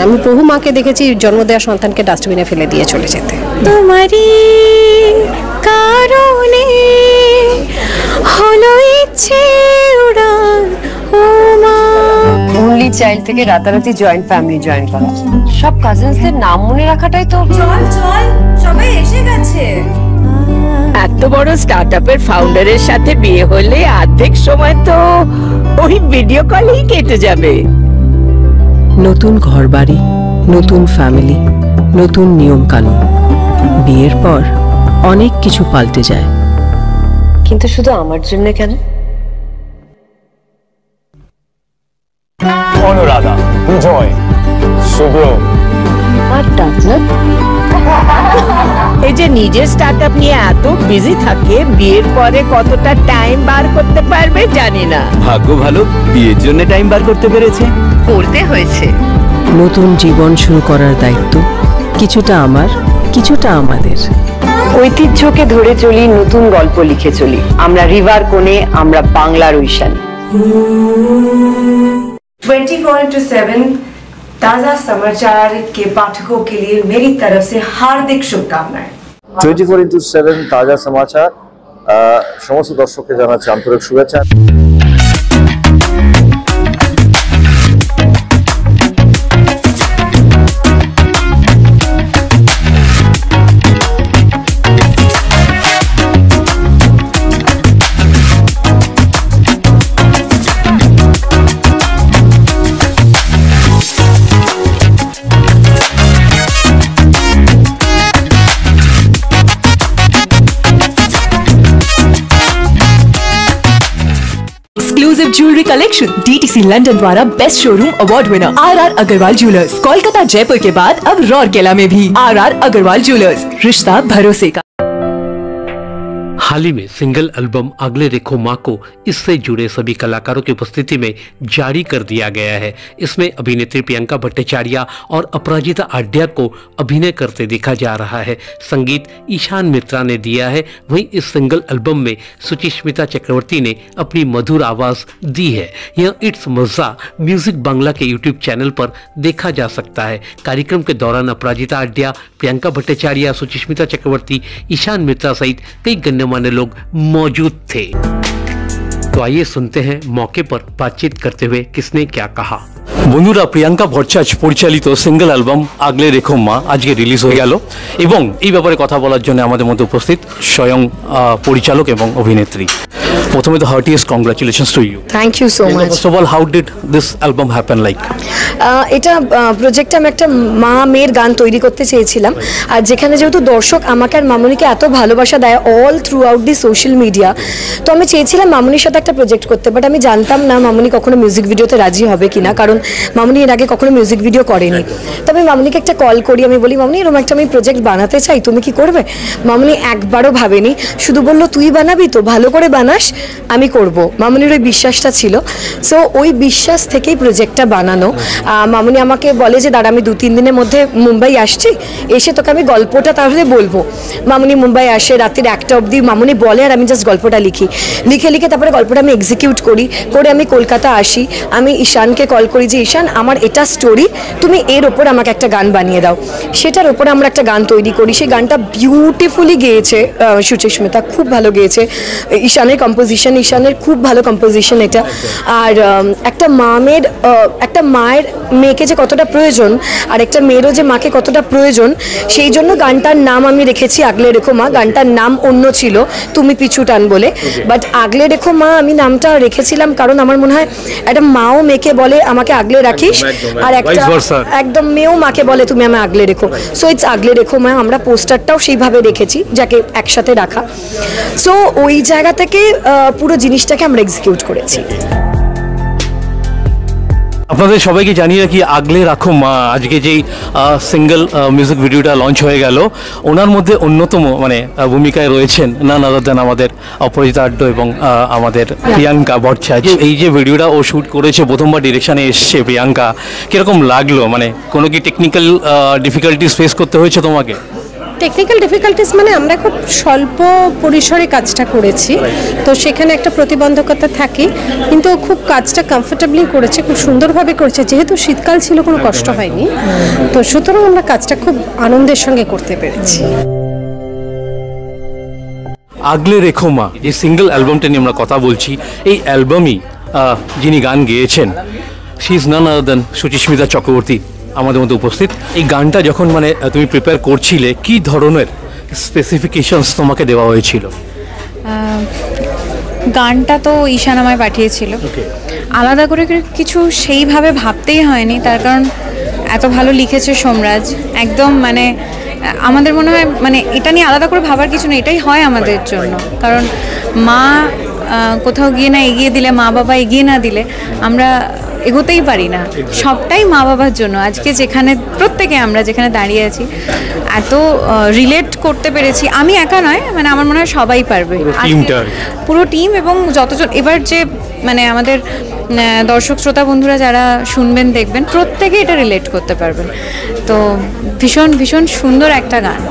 আমি বহু মাকে দেখেছি জন্ম দেওয়া সন্তানকে ডাস্টবিনে ফেলে দিয়ে চলে যেতে। তোমারই কারণে হলো ইচ্ছে উড়ান ও মা। অনলি চাইল্ড থেকে রাতারাতি জয়েন্ট ফ্যামিলি জয়েন করা, সব কাজিনসদের নাম মনে রাখাটাই তো। চল চল সবাই এসে গেছে। এত বড় স্টার্টআপের ফাউন্ডারের সাথে বিয়ে হলে অর্ধেক সময় তো ওই ভিডিও কলেই কেটে যাবে। নতুন ঘরবাড়ি, নতুন ফ্যামিলি, নতুন নিয়ম কানুন। বিয়ের পর অনেক কিছু পাল্টে যায়, কিন্তু শুধু আমার জন্য কেন? অনুরাধা, বিজয়, শুভ্র আর ডাক্তার এই যে নিজের স্টার্টআপ নিয়ে এত বিজি থাকে, বিয়ের পরে কতটা টাইম বার করতে পারবে জানি না। ভাগ্য ভালো, বিয়ের জন্য টাইম বার করতে পেরেছে। করতে হয়েছে। নতুন জীবন শুরু করার দায়িত্ব কিছুটা আমার, কিছুটা আমাদের। ঐতিহ্যকে ধরে চলি, নতুন গল্প লিখে চলি। আমরা রিভার কোণে, আমরা বাংলার ঐশানী। 24/7 ताजा समाचार के पाठकों के लिए मेरी तरफ से हार्दिक शुभकामनाएं। 24/7 ताजा समाचार समस्त दर्शक জানাচ্ছি আন্তরিক শুভেচ্ছা। Exclusive jewellery collection DTC London द्वारा best showroom award winner RR Agrawal jewellers. Kolkata Jaipur के बाद अब रौरकेला में भी आरआर अग्रवाल ज्वेलर्स, रिश्ता भरोसे का। हाल ही में सिंगल एल्बम अगले देखो माँ को इससे जुड़े सभी कलाकारों की उपस्थिति में जारी कर दिया गया है। इसमें अभिनेत्री प्रियंका भट्टाचार्य और अपराजिता आड्या को अभिनय करते देखा जा रहा है। संगीत ईशान मित्रा ने दिया है। वहीं इस सिंगल एल्बम में सुचिस्मिता चक्रवर्ती ने अपनी मधुर आवाज दी है। यह इट्स मजा म्यूजिक बांग्ला के यूट्यूब चैनल पर देखा जा सकता है। कार्यक्रम के दौरान अपराजिता आड्या, प्रियंका भट्टाचार्य, सुचिस्मिता चक्रवर्ती, ईशान मित्रा सहित कई गण्यमान्य लोग मौजूद थे। तो आइए सुनते हैं मौके पर बातचीत करते हुए किसने क्या कहा। বন্ধুরা, প্রিয়াঙ্কা ভট্টাচার্য পরিচালিত সিঙ্গেল অ্যালবাম আগলে রেখো মা আজকে রিলিজ হয়ে গেল এবং এই ব্যাপারে কথা বলার জন্য আমাদের মধ্যে উপস্থিত স্বয়ং পরিচালক এবং অভিনেত্রী। প্রথমে তো heartiest congratulations to you. Thank you so much. First of all, how did this album happen like? এটা প্রজেক্টে আমি একটা মা মেয়ের গান তৈরি করতে চেয়েছিলাম, আর যেখানে যেহেতু দর্শক আমাকে আর মামুনিকে এত ভালোবাসা দেয় all through out the social media, তো আমি চেয়েছিলাম মামুনির সাথে একটা প্রজেক্ট করতে। বাট আমি জানতাম না মামুনি কখনো মিউজিক ভিডিওতে রাজি হবে কিনা, কারণ মামুনি এর আগে কখনো মিউজিক ভিডিও করেনি। তো আমি মামুনিকে একটা কল করি, আমি বলি মামুনি এরকম একটা আমি প্রজেক্ট বানাতে চাই, তুমি কি করবে? মামুনি একবারও ভাবেনি, শুধু বললো তুই বানাবি তো, ভালো করে বানাস, আমি করব। মামুনির ওই বিশ্বাসটা ছিল। সো ওই বিশ্বাস থেকেই প্রজেক্টটা বানানো। মামুনি আমাকে বলে যে দাঁড়া আমি 2-3 দিনের মধ্যে মুম্বাই আসছি, এসে তোকে আমি গল্পটা তাহলে বলবো। মামুনি মুম্বাই আসে, রাত্রির 1টা অবধি মামুনি বলে, আর আমি জাস্ট গল্পটা লিখে তারপরে গল্পটা আমি এক্সিকিউট করে আমি কলকাতা আসি। আমি ঈশানকে কল করি যে ঈশান আমার এটা স্টোরি, তুমি এর ওপর আমাকে একটা গান বানিয়ে দাও। সেটার ওপর আমরা একটা গান তৈরি করি। সেই গানটা বিউটিফুলি গেয়েছে সুচিস্মিতা, খুব ভালো গেয়েছে। ঈশানের কম্পোজিশন, ঈশানের খুব ভালো কম্পোজিশন এটা। আর একটা মায়ের মেয়েকে যে কতটা প্রয়োজন, আর একটা মেয়েরও যে মাকে কতটা প্রয়োজন, সেই জন্য গানটার নাম আমি রেখেছি আগলে রেখো মা। গানটার নাম অন্য ছিল তুমি পিছু টান বলে, বাট আগলে রেখো মা আমি নামটা রেখেছিলাম কারণ আমার মনে হয় একটা মাও মেয়েকে বলে আমাকে আগলে রাখিস, আর একটা একদম মেয়েও মাকে বলে তুমি আমায় আগলে রেখো। সো ইটস আগলে রেখো মা। আমরা পোস্টারটাও সেইভাবে রেখেছি যাকে একসাথে রাখা। সো ওই জায়গা থেকে পুরো জিনিসটাকে আমরা এক্সিকিউট করেছি। আপনাদের সবাইকে জানিয়ে রাখি, আগলে রাখো মা আজকে যেই সিঙ্গেল মিউজিক ভিডিওটা লঞ্চ হয়ে গেল, ওনার মধ্যে অন্যতম মানে ভূমিকায় রয়েছেন নান আদার দেন আমাদের অপরাজিতা আড্ডা এবং আমাদের প্রিয়াঙ্কা ভট্টাচার্য। এই যে ভিডিওটা ও শ্যুট করেছে, প্রথমবার ডিরেকশনে এসছে প্রিয়াঙ্কা, কিরকম লাগলো? মানে কোনো কি টেকনিক্যাল ডিফিকাল্টিস ফেস করতে হয়েছে তোমাকে? টেকনিক্যাল ডিফিকাল্টিস মানে আমরা খুব স্বল্প পরিসরে কাজটা করেছি, তো সেখানে একটা প্রতিবন্ধকতা থাকে, কিন্তু খুব কাজটা কমফোর্টেবলি করেছে, খুব সুন্দরভাবে করেছে। যেহেতু শীতকাল ছিল কোনো কষ্ট হয়নি, তো সুতরাং আমরা কাজটা খুব আনন্দের সঙ্গে করতে পেরেছি। আগলে রেখো মা যে সিঙ্গেল অ্যালবামটা নিয়ে আমরা কথা বলছি, এই অ্যালবামই যিনি গান গেয়েছেন she is none other than Suchismita Chakraborty আমাদের মধ্যে উপস্থিত। এই গানটা যখন মানে তুমি প্রিপেয়ার করছিলে, কি ধরনের স্পেসিফিকেশনস তোমাকে দেওয়া হয়েছিল? গানটা তো ঈশান আমায় পাঠিয়েছিল, আলাদা করে কিছু সেইভাবে ভাবতেই হয়নি, তার কারণ এত ভালো লিখেছে সোমরাজ। একদম মানে আমাদের মনে হয় মানে এটা নিয়ে আলাদা করে ভাবার কিছু নেই, এটাই হয় আমাদের জন্য। কারণ মা কোথাও গিয়ে না এগিয়ে দিলে, মা বাবা এগিয়ে না দিলে আমরা এগোতেই পারি না। সবটাই মা বাবার জন্য। আজকে যেখানে প্রত্যেকে আমরা যেখানে দাঁড়িয়ে আছি, এত রিলেট করতে পেরেছি। আমি একা নয়, মানে আমার মনে হয় সবাই পারবে, পুরো টিম। এবং যতজন এবার যে মানে আমাদের দর্শক শ্রোতা বন্ধুরা যারা শুনবেন দেখবেন, প্রত্যেকে এটা রিলেট করতে পারবেন। তো ভীষণ ভীষণ সুন্দর একটা গান।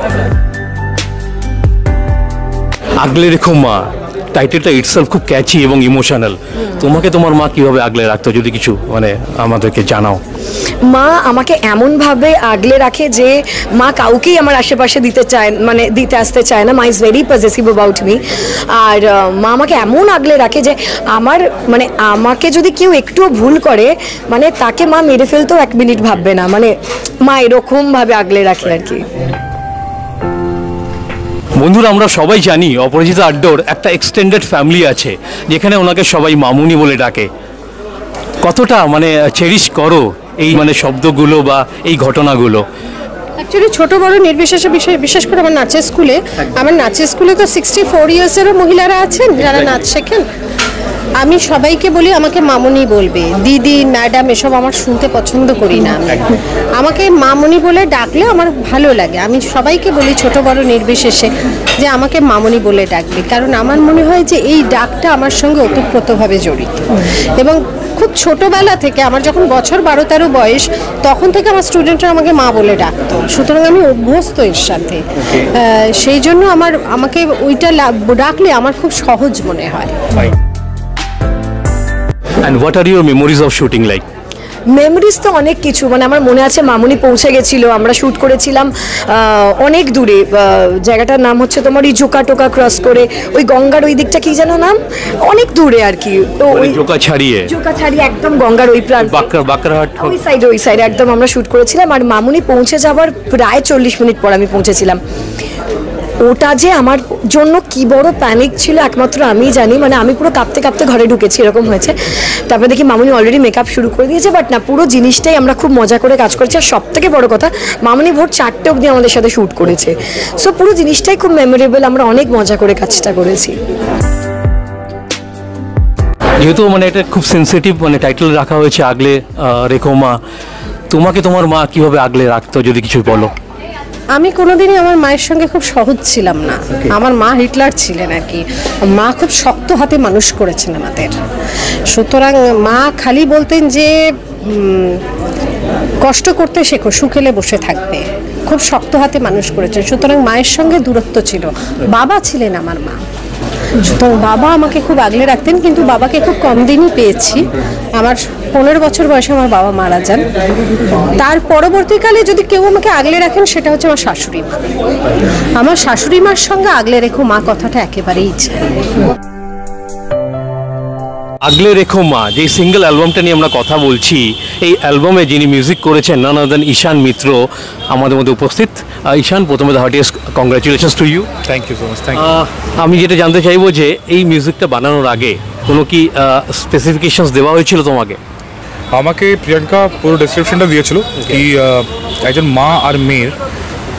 আগলে রেখো মা টাইটেলটা ইটসেলফ খুব ক্যাচি এবং ইমোশনাল। তোমাকে তোমার মা কিভাবে আগলে রাখতো, যদি কিছু মানে আমাদেরকে জানাও। মা আমাকে এমনভাবে আগলে রাখে যে মা কাউকেই আমার আশেপাশে দিতে আসতে চায় না। মা is very possessive about me. আর মা আমাকে এমন আগলে রাখে যে আমাকে যদি কেউ একটুও ভুল করে, মানে তাকে মা মেরে ফেলতেও 1 মিনিট ভাববে না। মানে মা এরকমভাবে আগলে রাখে আর কি। বন্ধুরা, আমরা সবাই জানি অপরাজিতা আড্ডোর একটা এক্সটেন্ডেড ফ্যামিলি আছে, যেখানে ওনাকে সবাই মামুনি বলে ডাকে। কতটা মানে চেরিশ করো এই মানে শব্দগুলো বা এই ঘটনাগুলো? অ্যাকচুয়ালি ছোট বড় নির্বিশেষে বিশেষ করে আমার নাচের স্কুলে তো 64 ইয়ার্সেরও মহিলারা আছেন যারা নাচ শেখেন। আমি সবাইকে বলি আমাকে মামুনি বলবে, দিদি ম্যাডাম এসব আমার শুনতে পছন্দ করি না। আমাকে মামুনি বলে ডাকলে আমার ভালো লাগে। আমি সবাইকে বলি ছোট বড় নির্বিশেষে যে আমাকে মামুনি বলে ডাকবে, কারণ আমার মনে হয় যে এই ডাকটা আমার সঙ্গে ওতপ্রোতভাবে জড়িত। এবং খুব ছোটোবেলা থেকে, আমার যখন বছর 12-13 বয়স, তখন থেকে আমার স্টুডেন্টরা আমাকে মা বলে ডাকতো। সুতরাং আমি অভ্যস্ত এর সাথে। সেই জন্য আমাকে ওইটা ডাকলে আমার খুব সহজ মনে হয়। And what are your memories of shooting like? Memories তো অনেক কিছু। মানে আমার মনে আছে মামুনি পৌঁছে গেছিল, আমরা শ্যুট করেছিলাম অনেক দূরে। জায়গাটার নাম হচ্ছে তোমার ওই জোকা টোকা ক্রস করে, ওই গঙ্গার ওই দিকটা কি যেন নাম, অনেক দূরে আর কি। তো ওই জোকা ছাড়িয়ে একদম গঙ্গার ওই প্রান্ত, বাকরাহাট ওই সাইডে একদম আমরা শ্যুট করেছিলাম। আর মামুনি পৌঁছে যাওয়ার প্রায় 40 মিনিট পর আমি পৌঁছেছিলাম। ওটা যে আমার জন্য কি বড় প্যানিক ছিল একমাত্র আমিই জানি। মানে আমি পুরো কাঁপতে কাঁপতে ঘরে ঢুকেছি, এরকম হয়েছে। তারপরে দেখি মামুনি অলরেডি মেকআপ শুরু করে দিয়েছে। বাট না, পুরো জিনিসটাই আমরা খুব মজা করে কাজ করেছি। আর সব থেকে বড় কথা, মামুনি ভোর 4টে অবধি আমাদের সাথে শ্যুট করেছে। সো পুরো জিনিসটাই খুব মেমোরেবল। আমরা অনেক মজা করে কাজটা করেছি। যেহেতু মানে এটা খুব সেন্সিটিভ মানে টাইটেল রাখা হয়েছে আগলে রেখো মা, তোমাকে তোমার মা কিভাবে আগলে রাখতো, যদি কিছু বলো। আমি কোনোদিনই আমার মায়ের সঙ্গে খুব সহজ ছিলাম না। আমার মা হিটলার ছিলেন আর কি। মা খুব শক্ত হাতে মানুষ করেছেন আমাদের। সুতরাং মা খালি বলতেন যে কষ্ট করতে শেখো, সুখেলে বসে থাকবে। খুব শক্ত হাতে মানুষ করেছেন। সুতরাং মায়ের সঙ্গে দূরত্ব ছিল। বাবা ছিলেন আমার মা, সুতরাং বাবা আমাকে খুব আগলে রাখতেন। কিন্তু বাবাকে খুব কম দিনই পেয়েছি। আমার 15 বছর বয়সে আমার বাবা মারা যান। তার পরবর্তীকালে যদি কেউ আমাকে আগলে রাখেন, সেটা হচ্ছে আমার শাশুড়ি মা। আমার শাশুড়ি মার সঙ্গে আগলে রেখো মা কথাটা একেবারেই চাই। আগলে রেখো মা যে সিঙ্গেল অ্যালবামটা নিয়ে আমরা কথা বলছি, এই অ্যালবামে যিনি মিউজিক করেছেন নান আদার দ্যান ঈশান মিত্র আমাদের মধ্যে উপস্থিত। ঈশান, প্রথমে the heartiest congratulations to you. Thank you so much. Thank you. আমি যেটা জানতে চাইবো যে এই মিউজিকটা বানানোর আগে কোনো কি স্পেসিফিকেশনস দেওয়া হয়েছিল তোমাকে? আমাকে প্রিয়াঙ্কা পুরো ডেসক্রিপশনটা দিয়েছিল কি একজন মা আর মেয়ের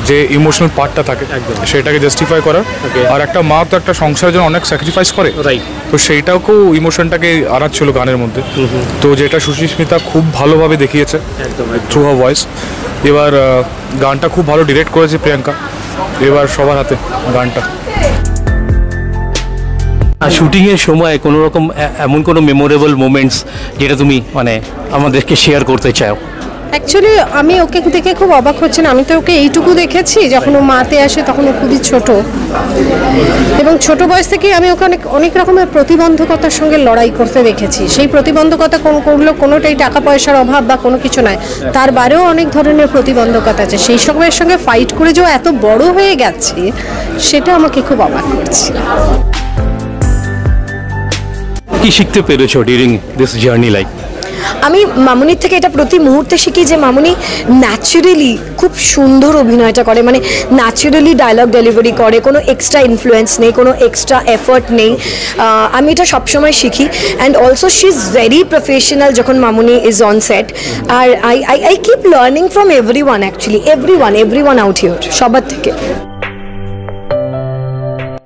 যে ইমোশনাল পার্টটা থাকে সেটাকে জাস্টিফাই করার। আর একটা মা তো একটা সংসারের জন্য অনেক স্যাক্রিফাইস করে, তো সেইটাকেও ইমোশনটাকে আনাচ্ছিল গানের মধ্যে। তো যেটা সুচিস্মিতা খুব ভালোভাবে দেখিয়েছে থ্রু হার ভয়েস। এবার গানটা খুব ভালো ডিরেক্ট করেছে প্রিয়াঙ্কা। এবার সবার হাতে গানটা। আর শুটিংয়ের সময় কোনো রকম এমন কোনো মেমোরেবল মোমেন্টস যেটা তুমি মানে আমাদেরকে শেয়ার করতে চাও? অ্যাকচুয়ালি আমি ওকে দেখে খুব অবাক হচ্ছে না, আমি তো ওকে এইটুকু দেখেছি, যখন ও মাতে আসে তখন ও খুবই ছোট, এবং ছোট বয়স থেকেই আমি ওকে অনেক রকমের প্রতিবন্ধকতার সঙ্গে লড়াই করতে দেখেছি। সেই প্রতিবন্ধকতা কোনগুলো কোনোটাই টাকা পয়সার অভাব বা কোনো কিছু নয়, তার বাইরেও অনেক ধরনের প্রতিবন্ধকতা আছে। সেই সবের সঙ্গে ফাইট করে যে ও এত বড় হয়ে গেছে সেটা আমাকে খুব অবাক করছে। কি শিখতে পেরেছো ডিউরিং দিস জার্নি লাইক? আমি মামুনির থেকে এটা প্রতি মুহূর্তে শিখি যে মামুনি ন্যাচারালি খুব সুন্দর অভিনয়টা করে, মানে ন্যাচারালি ডায়লগ ডেলিভারি করে, কোনো এক্সট্রা ইনফ্লুয়েন্স নেই, কোনো এক্সট্রা এফর্ট নেই। আমি এটা সবসময় শিখি। And also she is very professional যখন মামুনি ইজ অন সেট। আর I keep learning from everyone, actually everyone out here, সবার থেকে।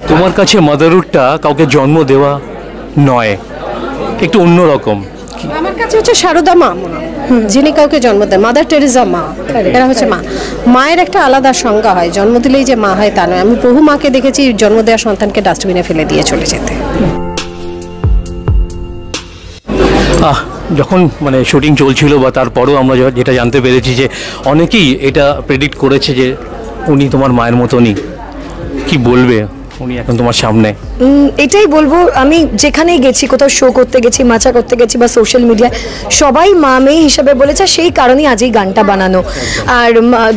তোমার কাছে মাদারহুডটা কাউকে জন্ম দেওয়া নয়, একটু অন্যরকম। আমার কাছে হচ্ছে সারদা মা, যিনি কাউকে জন্ম দেন, মাদার টেরেসা মা, এরা হচ্ছে মা। মায়ের একটা আলাদা সংজ্ঞা হয়, জন্ম দিলেই যে মা হয় তা নয়। আমি বহু মাকে দেখেছি জন্ম দেওয়া সন্তানকে ডাস্টবিনে ফেলে দিয়ে চলে যেতে। যখন মানে শুটিং চলছিল বা তারপরেও আমরা যেটা জানতে পেরেছি যে অনেকেই এটা প্রেডিক্ট করেছে যে উনি তোমার মায়ের মতনই, কি বলবে উনি এখন তোমার সামনে? এটাই বলবো, আমি যেখানেই গেছি, কোথাও শো করতে গেছি, মাচা করতে গেছি বা সোশ্যাল মিডিয়ায়, সবাই মা মেয়ে হিসাবে বলেছে। সেই কারণেই আজ এই গানটা বানানো, আর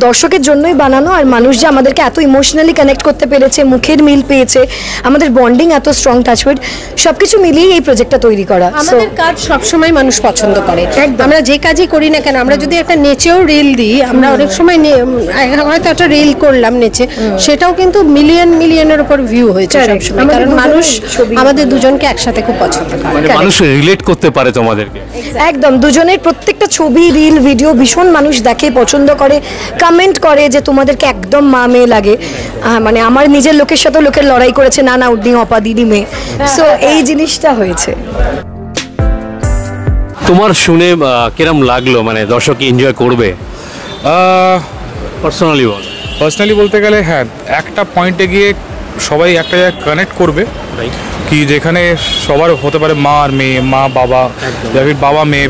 দর্শকের জন্যই বানানো। আর মানুষ যে আমাদেরকে এত ইমোশনালি কানেক্ট করতে পেরেছে, মুখের মিল পেয়েছে, আমাদের বন্ডিং এত স্ট্রং, টাচউড, সবকিছু মিলিয়েই এই প্রজেক্টটা তৈরি করা। আমাদের কাজ সবসময় মানুষ পছন্দ করে, আমরা যে কাজই করি না কেন। আমরা যদি একটা নেচেও রিল দিই, আমরা অনেক সময় হয়তো একটা রিল করলাম নেচে, সেটাও কিন্তু মিলিয়নের উপর ভিউ হয়েছে সবসময়, কারণ মানুষ আমাদের দুজনকে একসাথে খুব পছন্দ করে, মানুষ রিলেট করতে পারে তোমাদেরকে। একদম, দুজনের প্রত্যেকটা ছবি, রিল, ভিডিও ভীষণ মানুষ দেখে, পছন্দ করে, কমেন্ট করে যে তোমাদেরকে একদম মা মেয়ে লাগে। মানে আমার নিজের লোকের সাথে লোকের লড়াই করেছে, না উড্ডি অপা দিদি মেয়ে, সো এই জিনিসটা হয়েছে। তোমার শুনে কিরম লাগলো, মানে দর্শক এনজয় করবে? পার্সোনালি বলতে গেলে হ্যাঁ, একটা পয়েন্টে গিয়ে সবাই একটা জায়গায় কানেক্ট করবে, কি যেখানে সবার হতে পারে মা আর মেয়ে, মা বাবা, বাবা মেয়ে,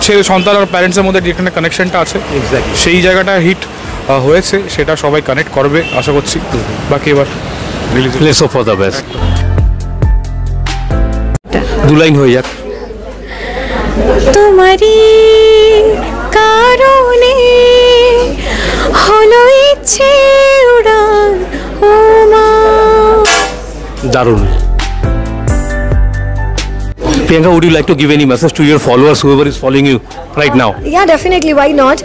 ছেলে সন্তান আর প্যারেন্টসের মধ্যে যেখানে কানেকশনটা আছে, সেই জায়গাটা হিট হয়েছে, সেটা সবাই কানেক্ট করবে আশা করছি। বাকি এবার let's hope for the best. দু লাইন হয়ে যাক। তোমারই কারণে হলো ইচ্ছে উড়ান ও মা। দারুণ। Priyanka, would you like to give any message to your followers, whoever is following you right now? Yeah, definitely. Why not?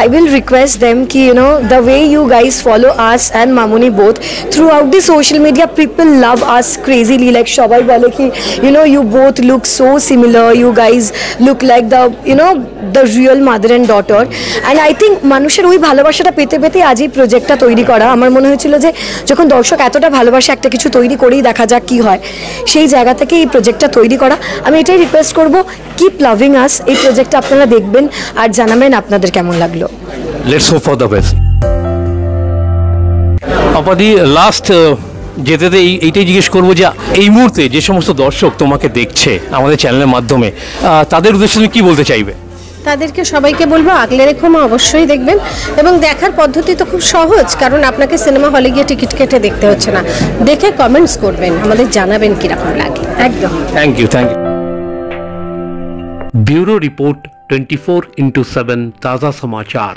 I will request them ki, you know, the way you guys follow us and Mamuni both throughout the social media, people love us crazily. Like shobai bole ki, you know, you both look so similar. You guys look like the, you know, the real mother and daughter. And I think মানুষের ওই ভালোবাসাটা পেতে পেতে আজ এই প্রজেক্টটা তৈরি করা। আমার মনে হয়েছিল যে যখন দর্শক এতটা ভালোবাসে, একটা কিছু তৈরি করেই দেখা যাক কি হয়, সেই জায়গা থেকে এই প্রজেক্টটা তৈরি করা। আমি এটাই রিকোয়েস্ট করব, কিপ লাভিং আস। এই প্রজেক্টটা আপনারা দেখবেন আর জানাবেন আপনাদের কেমন লাগলো। Let's hope for the best. আপাদি লাস্ট যেতে এইটাই জিজ্ঞেস করবো যে এই মুহূর্তে যে সমস্ত দর্শক তোমাকে দেখছে আমাদের চ্যানেলের মাধ্যমে, তাদের উদ্দেশ্যে তুমি কি বলতে চাইবে? তাদেরকে সবাইকে বলবো আগলে রেখো মা অবশ্যই দেখবেন, এবং দেখার পদ্ধতি তো খুব সহজ, কারণ আপনাকে সিনেমা হলে গিয়ে টিকিট কেটে দেখতে হচ্ছে না। দেখে কমেন্টস করবেন, আমাদের জানাবেন কিরকম লাগে। একদম, থ্যাংক ইউ। ब्यूरो रिपोर्ट 24/7 ताजा समाचार।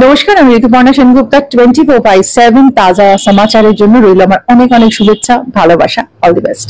নমস্কার, আমি ঋতুপর্ণা সেনগুপ্তা। 24/7 তাজা সমাচারের জন্য রইল আমার অনেক অনেক শুভেচ্ছা, ভালোবাসা। All the best.